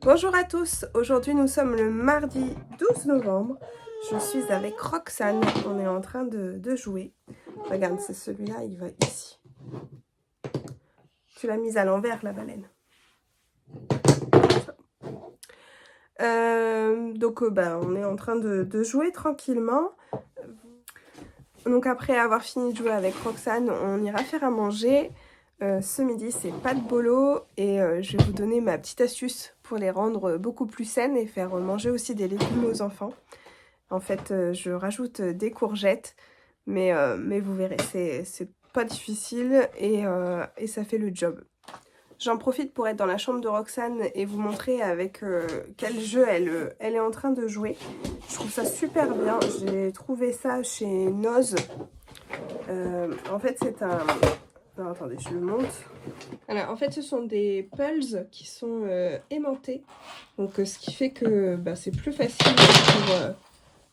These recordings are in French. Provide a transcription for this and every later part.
Bonjour à tous, aujourd'hui nous sommes le mardi 12 novembre. Je suis avec Roxane, on est en train de jouer. Regarde, c'est celui-là, il va ici. Tu l'as mise à l'envers, la baleine. On est en train de jouer tranquillement. Donc après avoir fini de jouer avec Roxane, on ira faire à manger. Ce midi, c'est pâtes bolo et je vais vous donner ma petite astuce pour les rendre beaucoup plus saines et faire manger aussi des légumes aux enfants. En fait, je rajoute des courgettes, mais vous verrez, c'est pas difficile et ça fait le job. J'en profite pour être dans la chambre de Roxane et vous montrer avec quel jeu elle est en train de jouer. Je trouve ça super bien. J'ai trouvé ça chez Noz. En fait, c'est un... Non, attendez, je le monte. Alors, en fait, ce sont des pulls qui sont aimantés. Donc, ce qui fait que c'est plus facile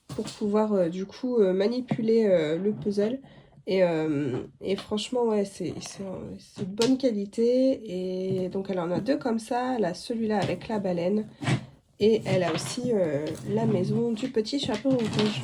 pour pouvoir du coup manipuler le puzzle. Et franchement, ouais, c'est de bonne qualité. Et donc, elle en a deux comme ça. Elle a celui-là avec la baleine. Et elle a aussi la maison du petit chaperon rouge.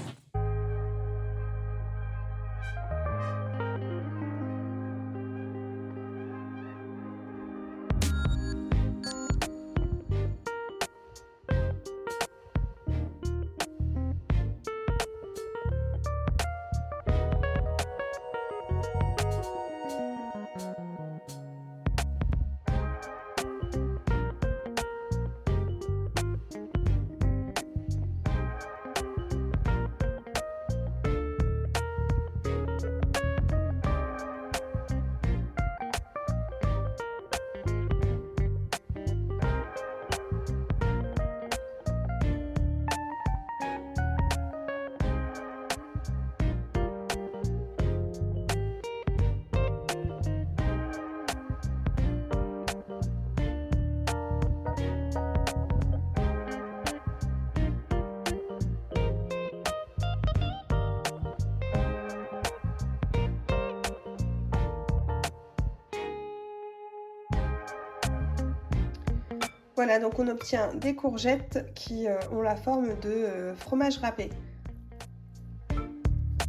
Voilà, donc on obtient des courgettes qui ont la forme de fromage râpé.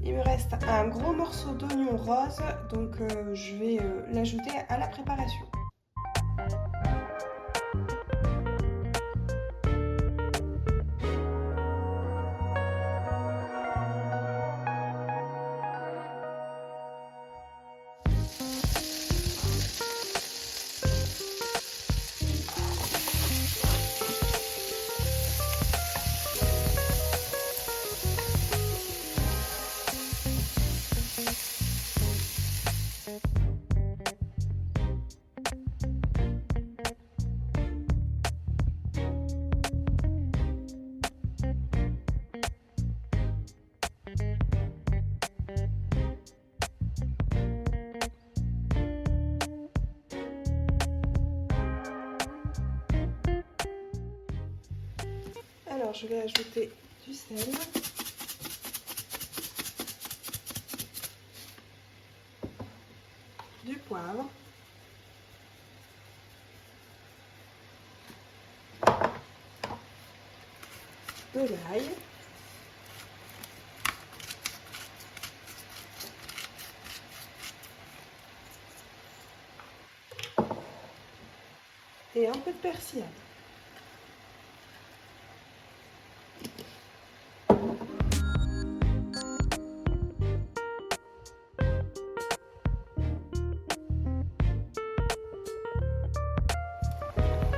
Il me reste un gros morceau d'oignon rose, donc je vais l'ajouter à la préparation. Alors je vais ajouter du sel, du poivre, de l'ail, et un peu de persillade.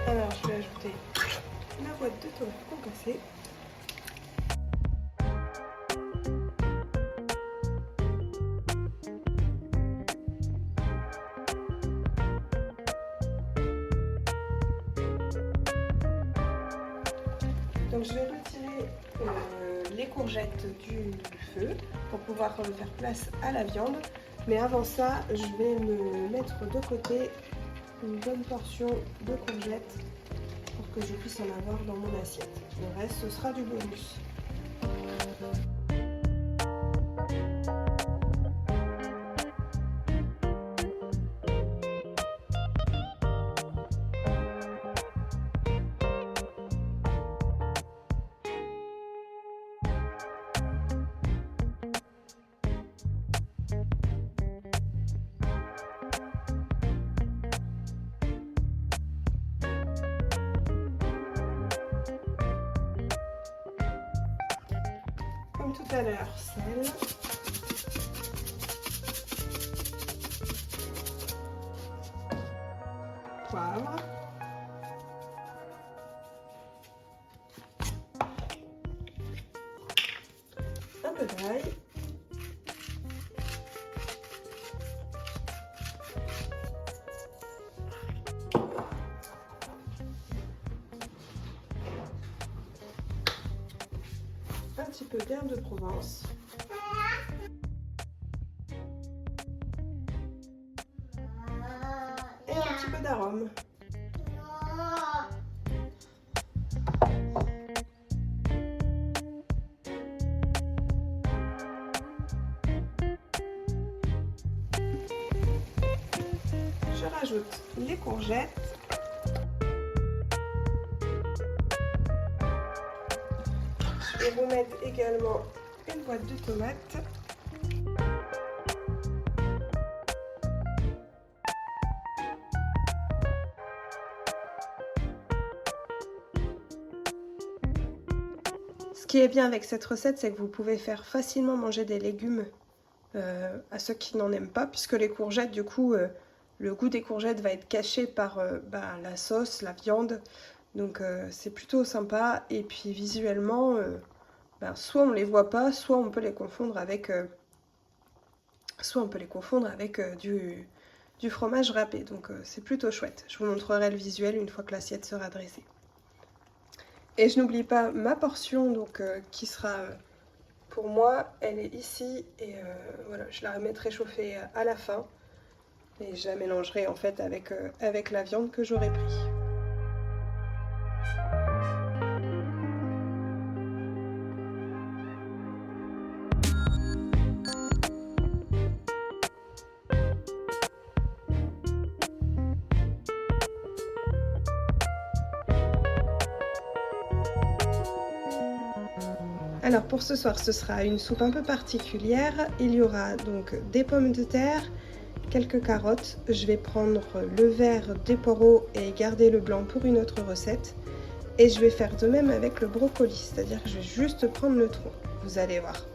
Alors je vais ajouter la boîte de tomates concassée. Donc je vais retirer les courgettes du feu pour pouvoir faire place à la viande. Mais avant ça, je vais me mettre de côté une bonne portion de courgettes pour que je puisse en avoir dans mon assiette. Le reste, ce sera du bonus. comme tout à l'heure, sel. Poivre. Un peu d'ail. Un petit peu d'herbe de Provence. Et un petit peu d'arôme. Je rajoute les courgettes. Je vais vous mettre également une boîte de tomates. Ce qui est bien avec cette recette, c'est que vous pouvez faire facilement manger des légumes à ceux qui n'en aiment pas, puisque les courgettes, du coup, le goût des courgettes va être caché par la sauce, la viande. Donc c'est plutôt sympa. Et puis visuellement, soit on les voit pas, soit on peut les confondre avec, du fromage râpé. Donc c'est plutôt chouette. Je vous montrerai le visuel une fois que l'assiette sera dressée. Et je n'oublie pas ma portion, donc qui sera pour moi, elle est ici. Et voilà, je la remettrai chauffer à la fin. Et je la mélangerai en fait avec la viande que j'aurai pris. Alors pour ce soir, ce sera une soupe un peu particulière. Il y aura donc des pommes de terre, quelques carottes. Je vais prendre le vert des poireaux et garder le blanc pour une autre recette. Et je vais faire de même avec le brocoli, c'est-à-dire que je vais juste prendre le tronc. Vous allez voir.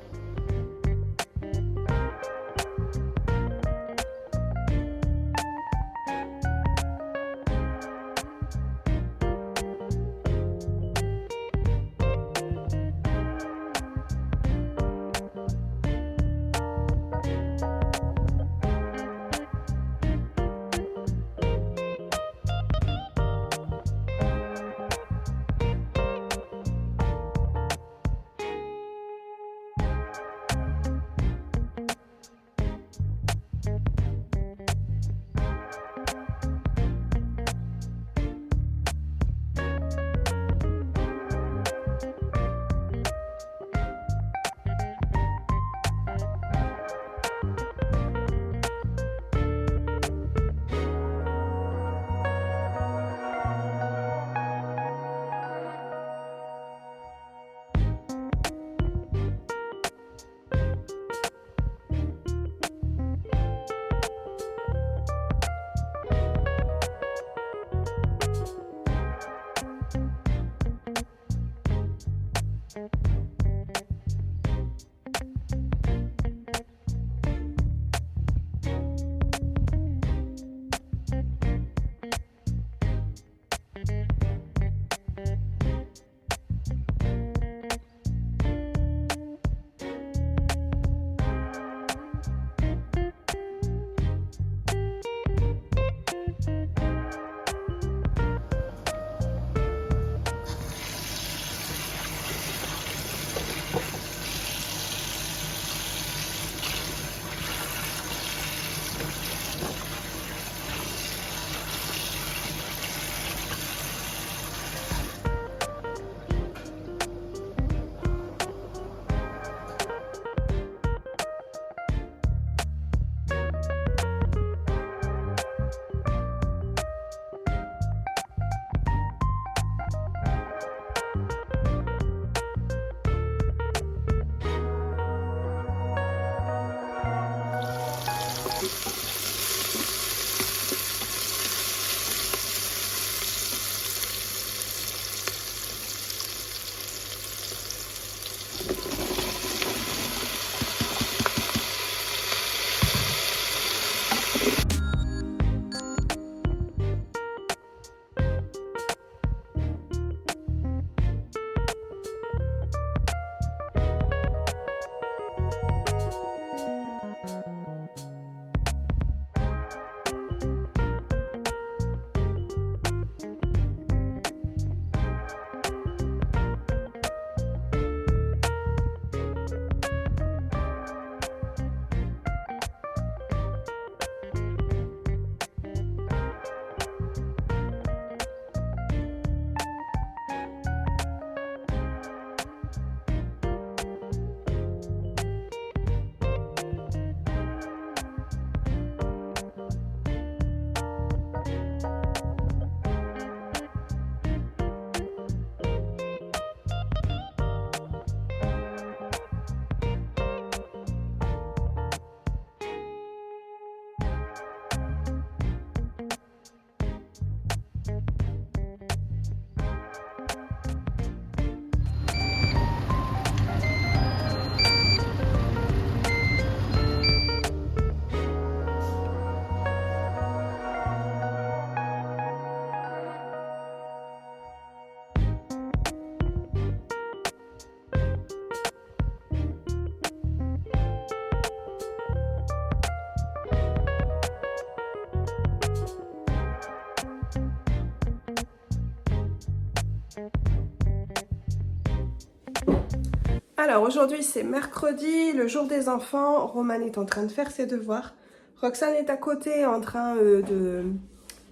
Alors aujourd'hui c'est mercredi, le jour des enfants. Roman est en train de faire ses devoirs. Roxane est à côté en train de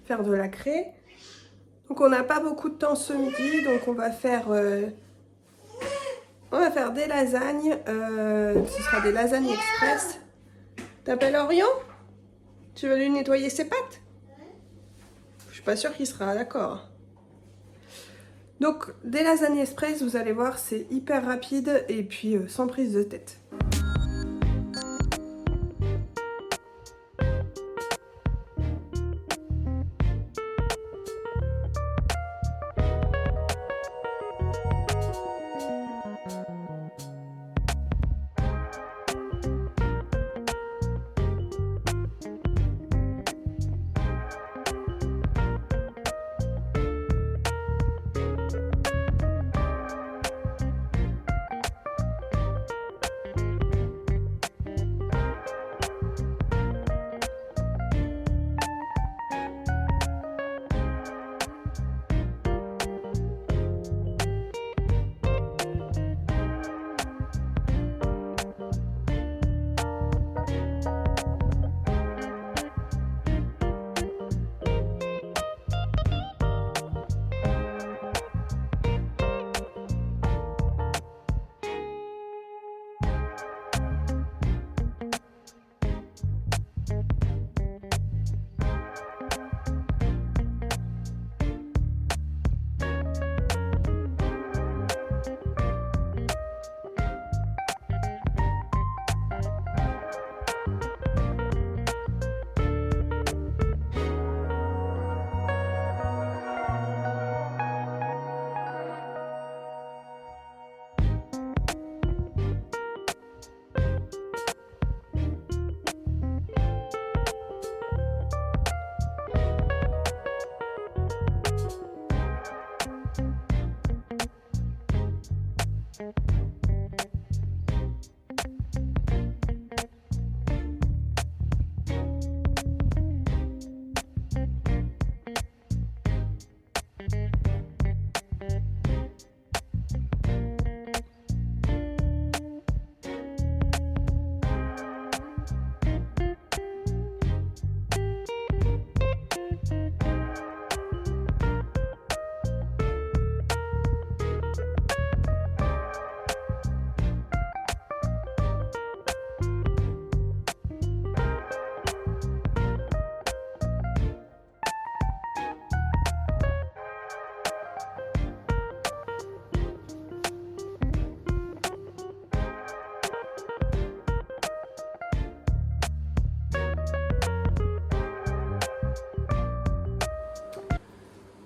faire de la craie. Donc on n'a pas beaucoup de temps ce midi, donc on va faire des lasagnes. Ce sera des lasagnes express. T'appelles Orion? Tu veux lui nettoyer ses pattes? Je suis pas sûre qu'il sera d'accord. Donc des lasagnes express, vous allez voir, c'est hyper rapide et puis sans prise de tête.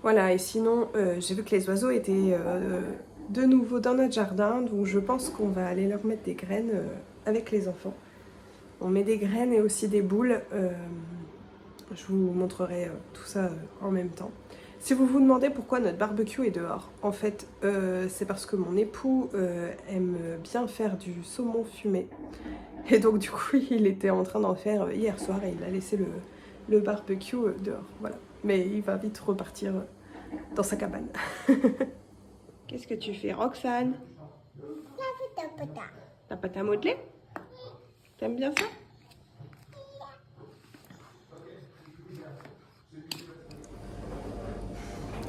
Voilà, et sinon, j'ai vu que les oiseaux étaient de nouveau dans notre jardin, donc je pense qu'on va aller leur mettre des graines avec les enfants. On met des graines et aussi des boules. Je vous montrerai tout ça en même temps. Si vous vous demandez pourquoi notre barbecue est dehors, en fait, c'est parce que mon époux aime bien faire du saumon fumé. Et donc du coup, il était en train d'en faire hier soir et il a laissé le barbecue dehors. Voilà. Mais il va vite repartir dans sa cabane. Qu'est-ce que tu fais, Roxane? La pâte à modeler? T'aimes bien ça?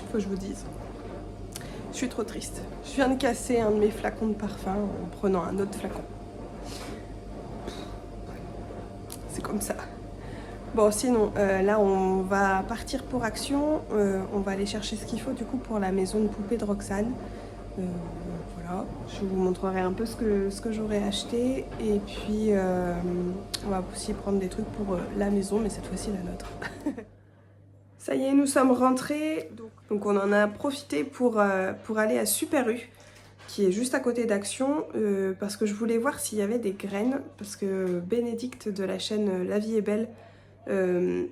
Faut que je vous dise. Je suis trop triste. Je viens de casser un de mes flacons de parfum en prenant un autre flacon. C'est comme ça. Bon, sinon, là, on va partir pour Action. On va aller chercher ce qu'il faut, du coup, pour la maison de poupée de Roxane. Voilà, je vous montrerai un peu ce que j'aurais acheté. Et puis, on va aussi prendre des trucs pour la maison, mais cette fois-ci, la nôtre. Ça y est, nous sommes rentrés. Donc, on en a profité pour aller à Super U, qui est juste à côté d'Action, parce que je voulais voir s'il y avait des graines, parce que Bénédicte de la chaîne La Vie est Belle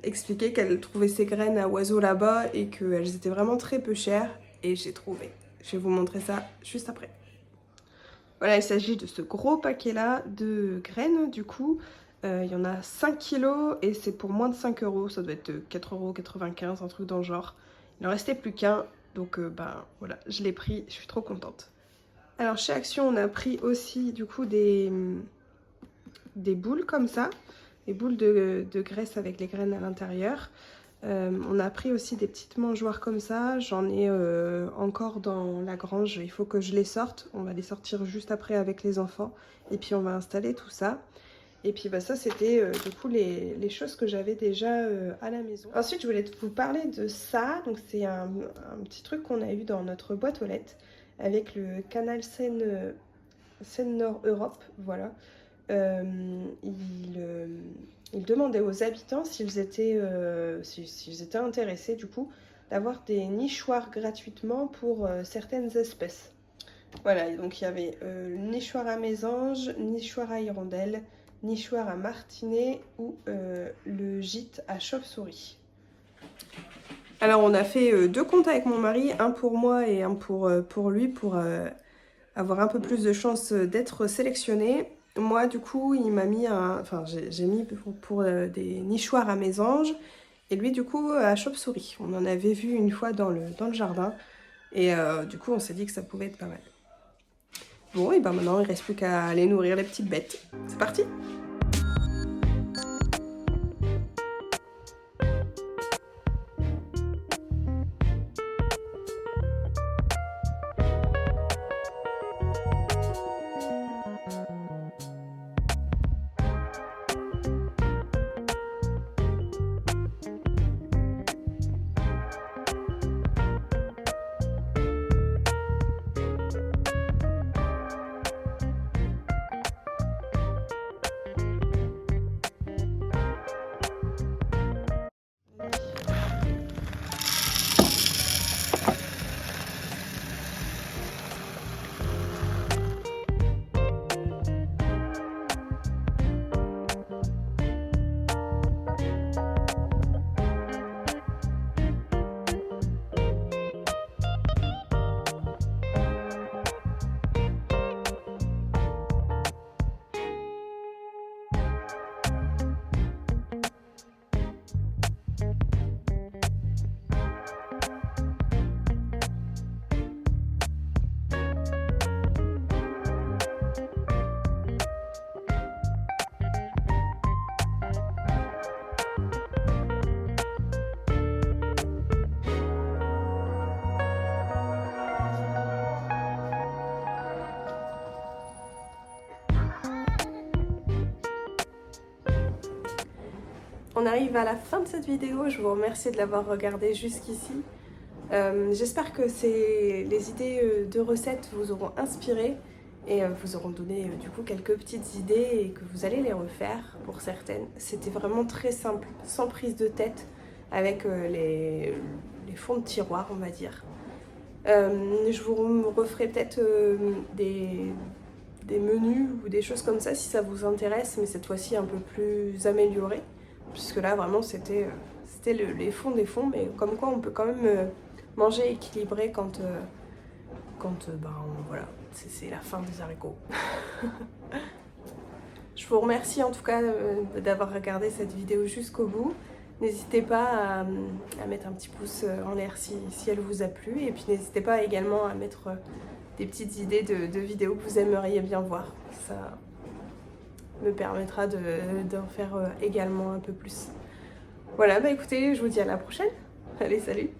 expliquait qu'elle trouvait ses graines à oiseaux là-bas et qu'elles étaient vraiment très peu chères, et j'ai trouvé. Je vais vous montrer ça juste après. Voilà, il s'agit de ce gros paquet là de graines. Du coup, il y en a 5 kilos et c'est pour moins de 5 euros. Ça doit être 4,95 €, un truc dans le genre. Il n'en restait plus qu'un, Donc ben voilà, je l'ai pris, je suis trop contente. Alors chez Action, on a pris aussi du coup des boules comme ça, des boules de graisse avec les graines à l'intérieur. On a pris aussi des petites mangeoires comme ça, j'en ai encore dans la grange, il faut que je les sorte, on va les sortir juste après avec les enfants et puis on va installer tout ça. Et puis bah, ça c'était du coup les choses que j'avais déjà à la maison. Ensuite je voulais vous parler de ça, donc c'est un petit truc qu'on a eu dans notre boîte aux lettres avec le canal Seine-Nord Europe, voilà. Il demandait aux habitants s'ils étaient intéressés du coup d'avoir des nichoirs gratuitement pour certaines espèces. Voilà, donc il y avait le nichoir à mésange, nichoir à hirondelle, nichoir à martinet ou le gîte à chauve-souris. Alors on a fait 2 comptes avec mon mari, un pour moi et un pour lui, pour avoir un peu plus de chance d'être sélectionné. Moi du coup il m'a mis j'ai mis pour des nichoirs à mésange et lui du coup à chauve-souris. On en avait vu une fois dans le jardin et du coup on s'est dit que ça pouvait être pas mal. Bon et ben maintenant il ne reste plus qu'à aller nourrir les petites bêtes. C'est parti! On arrive à la fin de cette vidéo, je vous remercie de l'avoir regardée jusqu'ici. J'espère que les idées de recettes vous auront inspiré et vous auront donné du coup quelques petites idées et que vous allez les refaire pour certaines. C'était vraiment très simple, sans prise de tête, avec les fonds de tiroir on va dire. Je vous referai peut-être des menus ou des choses comme ça si ça vous intéresse, mais cette fois-ci un peu plus amélioré. Puisque là vraiment c'était les fonds des fonds, mais comme quoi on peut quand même manger équilibré quand voilà, c'est la fin des haricots. Je vous remercie en tout cas d'avoir regardé cette vidéo jusqu'au bout. N'hésitez pas à mettre un petit pouce en l'air si elle vous a plu, et puis n'hésitez pas également à mettre des petites idées de vidéos que vous aimeriez bien voir. Ça me permettra d'en faire également un peu plus. Voilà, bah écoutez, je vous dis à la prochaine. Allez, salut!